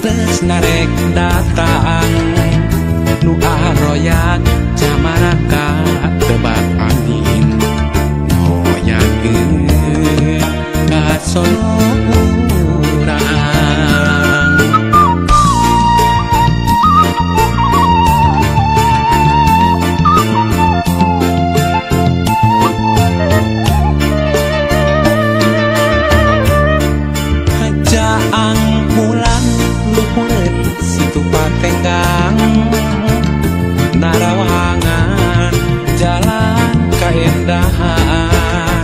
Narek datang nu aroyak camaraka tebak angin ngoyakeun ka sorang hajaang bulan luhureun situ patenggang narawangan jalan kaendahan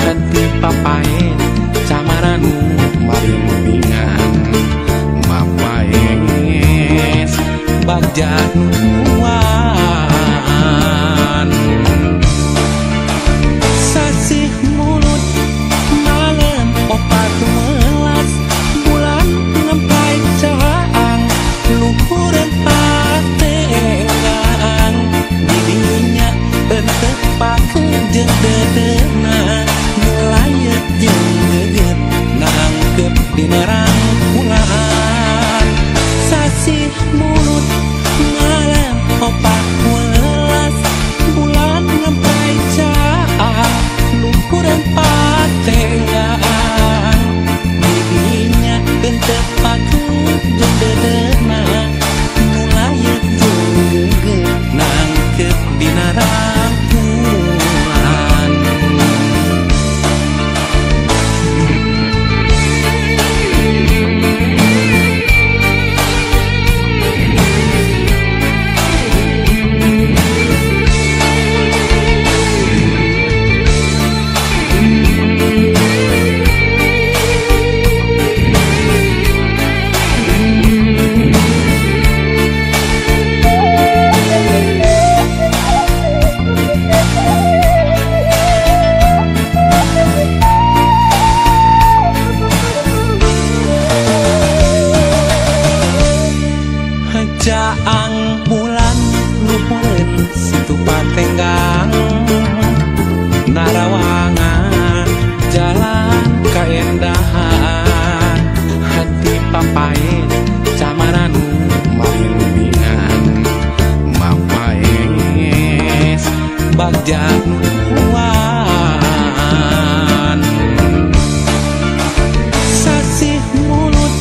hati papain camaran marimpingan mapaes bagja nuan sasih mulut malam opat melas bulan ngempai caang luhureun patenggang didinya enteu pakeun jeung dedena melayet jeung geget nangkep dina rangkulan sasih mulut ngalem opat welas bulan ngempai caang luhureun patenggang didinya enteu pakeun jeung dedena melayet jeung geget nangkep dina rangkulan hajaang bulan luhureun situ patenggang narawangan jalan kaendahan hati papain camaran marimpingan mapaes bagja nuan sasih mulut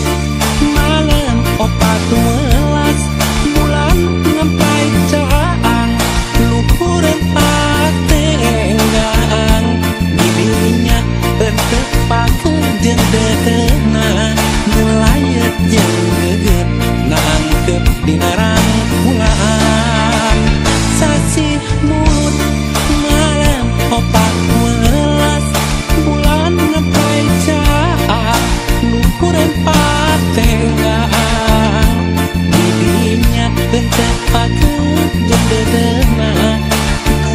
malam opat welas bulan ngempai caang luhureun patenggang didinya enteu pakeun jeung dedena melayet jeung geget nangkep dina rangkulan sasih mulut malam opat welas bulan ngempai caang luhureun patenggang didinya enteu pakeun jeung dedena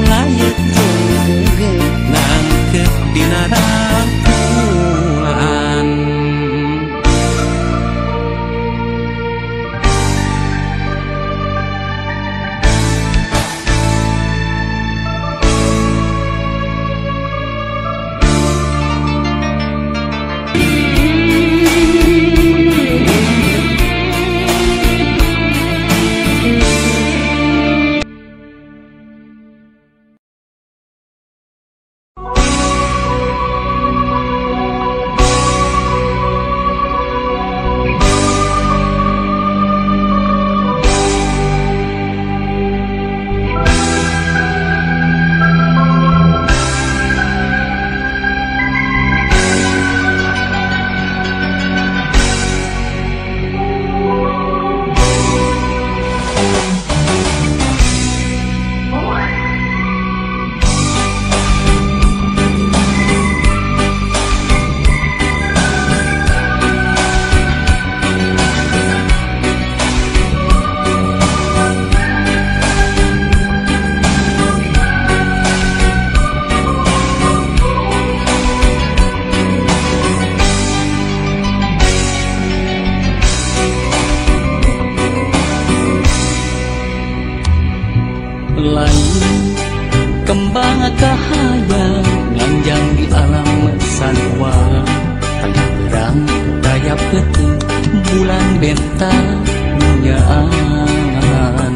melayet jeung geget nangkep dina rangkulan lain kembang cahaya nganjang di alam sanwa tayang berang daya petu bulan bentang nyaan.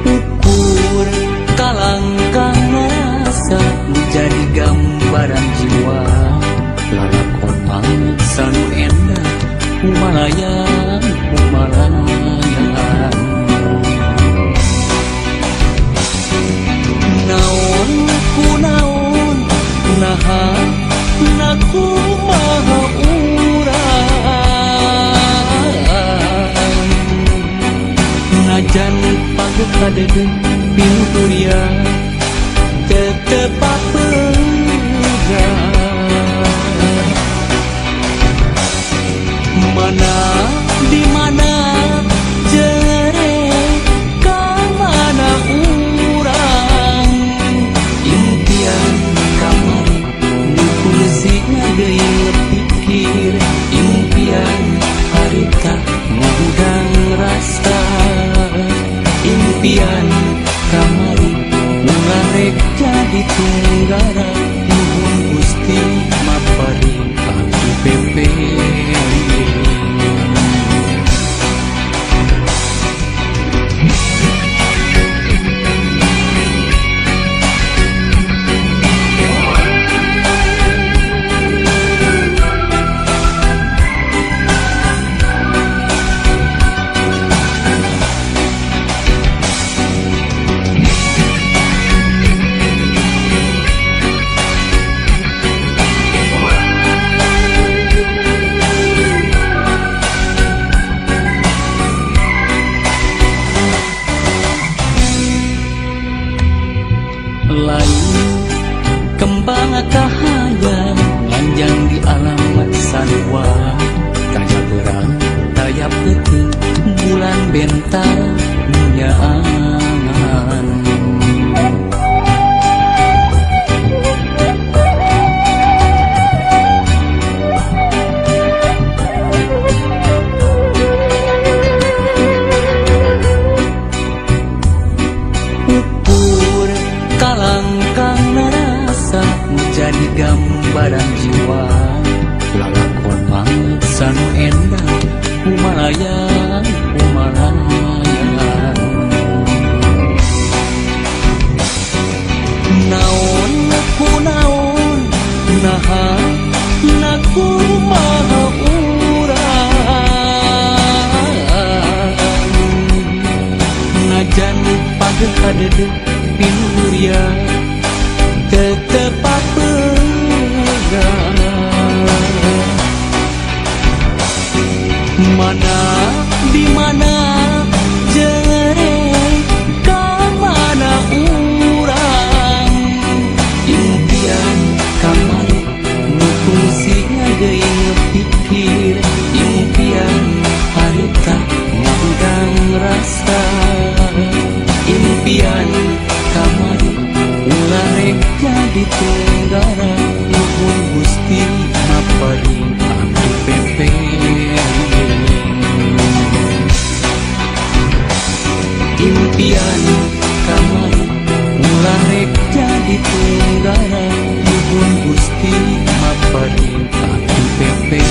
Ukur kalangkang rasa menjadi gambaran jiwa, lalakon pamit sanu endah Humalayan, Humalayan. Naon ku naon, naha naku maha urang. Najan paguk kadede pinturia tetep apeurang. Mana di mana jere ka mana urang, impian kamari nu fungsinya deui pikir, impian harita ngundang rasa, impian kamari nu ngarek jadi tunggara, nuhun Gusti maparing abdi pepe. Lain kembang kahaya nganjang di alam sanwa, taya berang taya peuting bulan bentang nyaan. Kalangkang narasa menjadi gambaran jiwa, lalakon pamit sanu endah Humalayan, Humalayan. Naon ku naon, naha naku maha urang. Najan pageuh kadede pinturia tetep apeurang. Mana di mana jere ka mana urang, impian kamari nu fungsinya deui pikir, impian harita ngundang rasa, impian kamari ularek jadi tunggara, nuhun Gusti maparing abdi pepe. Impian kamari ularek jadi tunggara, nuhun Gusti maparing abdi pepe.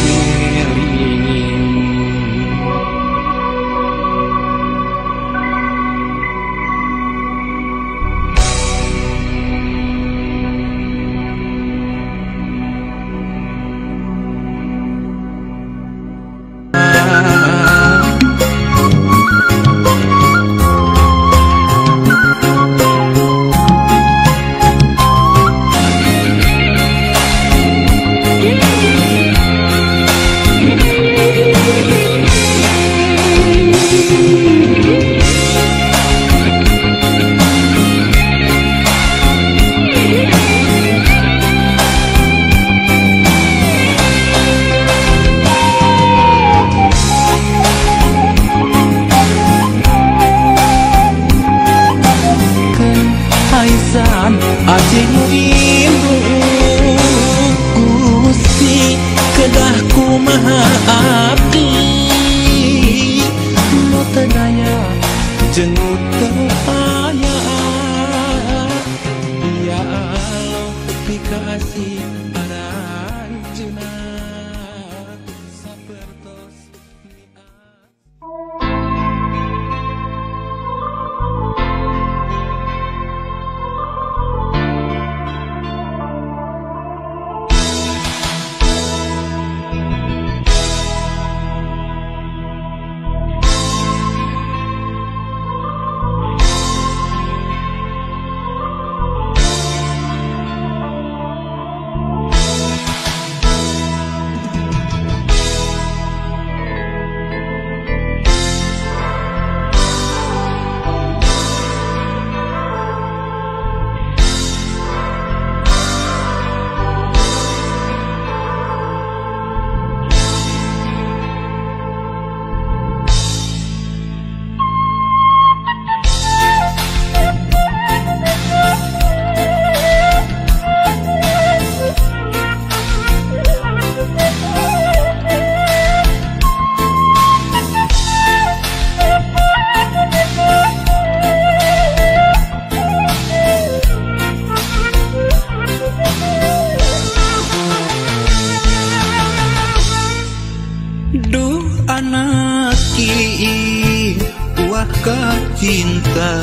Duh anak kiing wah ka cinta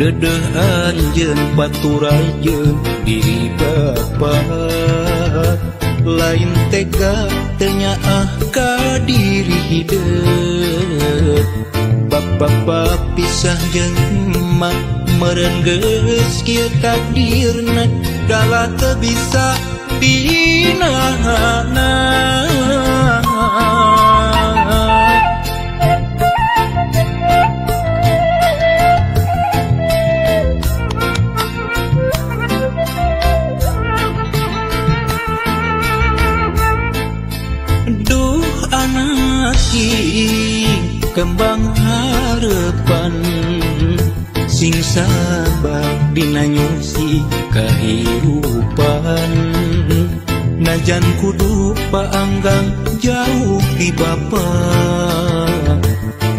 dedeh anjeun baturai jeung diri bapa lain tega tenyaah ka diri hideung bapa pisah jeung emak meureun geus kieu takdirna dalah teu bisa dinahanna. Duh anak kiing kembang harepan sing sabar dina nyusi kahirupan najan kudu paanggang jauh ti bapa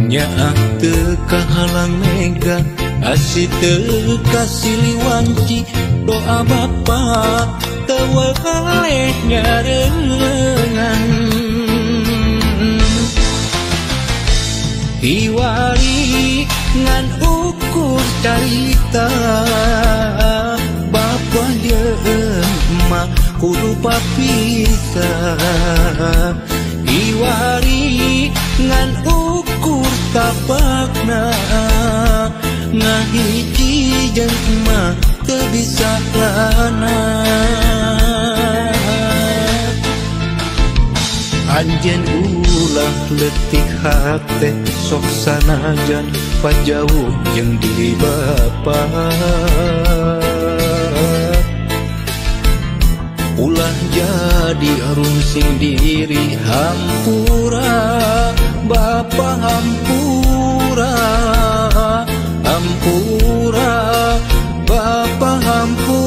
nyaah teu kahalang mega asih teu kasiliwanci doa bapa teu waleh nyareungan hiwari ngan ukur carita bapa jeung emak kudu papisah hiwari ngan ukur tapakna ngahiji jeung emak teu bisa lana anjeun ulah leutik hate sok sanajan pajauh jeung diri bapa ulah jadi runsing diri hampura bapa hampura hampura bapa hampura.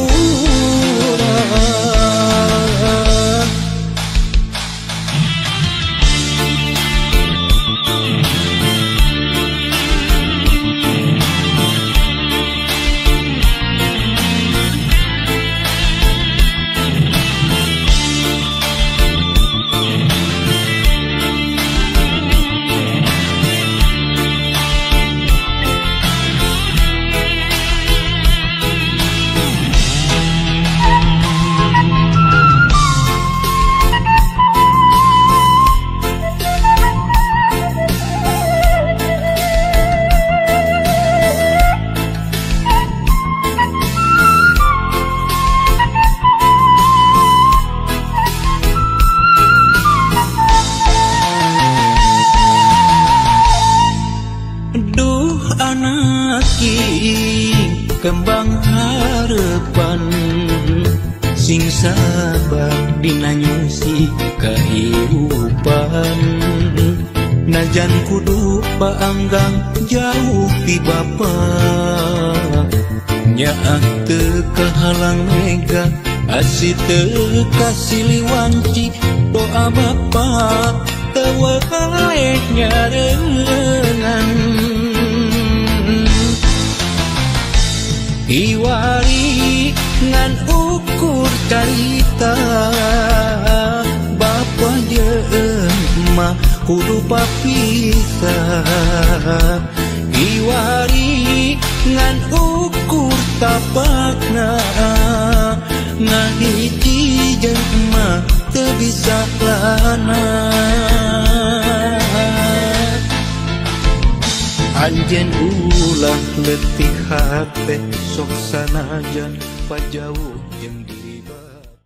Anak kiing kembang harepan sing sabar dina nyusi kahirupan najan kudu paanggang jauh ti bapa nyaah teu kahalang mega asih teu kasiliwanci doa bapa teu waleh nyareungan hiwari ngan ukur carita bapa jeung emak kudu papisah hiwari ngan ukur tapakna ngahiji jeung emak teu bisa lana anjeun ulah leutik hate sok sanajan pajauh jeung